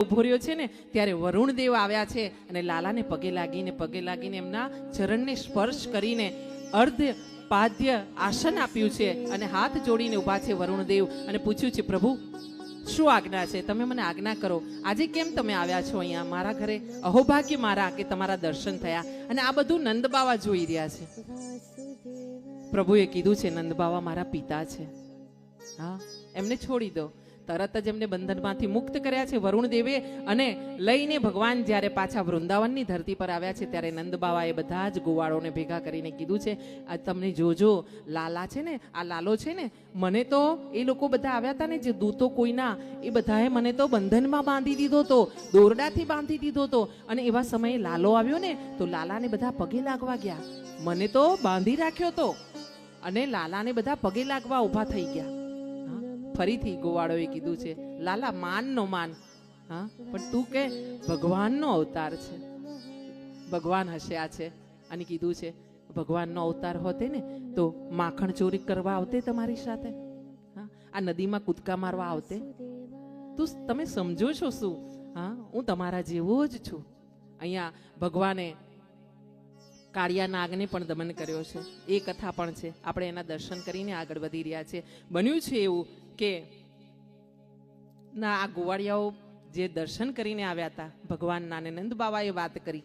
ઉભો રહ્યો છે ને ત્યારે વરુણ દેવ આવ્યા છે અને લાલાને પગે લાગીને એમના ચરણને સ્પર્શ કરીને અર્ધ પાદ્ય આસન આપ્યું છે અને હાથ જોડીને ઊભા છે વરુણ દેવ અને પૂછ્યું છે, પ્રભુ શું આજ્ઞા છે? તમે મને આજ્ઞા કરો. આજે કેમ તમે આવ્યા છો અહીંયા મારા ઘરે? અહોભાગ્ય મારા કે તમારા દર્શન થયા. અને આ બધું નંદબાવા જોઈ રહ્યા છે. પ્રભુએ કીધું છે, નંદબાવા મારા પિતા છે, હા, એમને છોડી દો. તરત જ એમને બંધનમાંથી મુક્ત કર્યા છે વરુણ દેવે. અને લઈને ભગવાન જ્યારે પાછા વૃંદાવનની ધરતી પર આવ્યા છે ત્યારે નંદબાવાએ બધા જ ગોવાળોને ભેગા કરીને કીધું છે, આ તમને જોજો, લાલા છે ને, આ લાલો છે ને, મને તો એ લોકો બધા આવ્યા હતા ને જે દૂતો કોઈના, એ બધાએ મને તો બંધનમાં બાંધી દીધો તો, દોરડાથી બાંધી દીધો તો. અને એવા સમયે લાલો આવ્યો ને તો લાલાને બધા પગે લાગવા ગયા. મને તો બાંધી રાખ્યો તો અને લાલાને બધા પગે લાગવા ઊભા થઈ ગયા. ફરીથી ગોવાળોએ કીધું છે, લાલા માનનો માન, હા, પણ તું કે ભગવાનનો અવતાર છે, ભગવાન હસ્યા છે. અને કીધું છે, ભગવાનનો અવતાર હોતે ને તો માખણ ચોરી કરવા આવતે તમારી સાથે, હા, આ નદીમાં કૂદકા મારવા આવતે. તમે સમજો છો શું? હા, હું તમારા જેવો જ છું. અહીંયા ભગવાને કાળિયા નાગને પણ દમન કર્યો છે, એ કથા પણ છે. આપણે એના દર્શન કરીને આગળ વધી રહ્યા છે. બન્યું છે એવું કે ના આ ગોવાળિયાઓ જે દર્શન કરીને આવ્યા હતા ભગવાનના, નંદ બાવાએ વાત કરી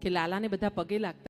કે લાલાને બધા પગે લાગતા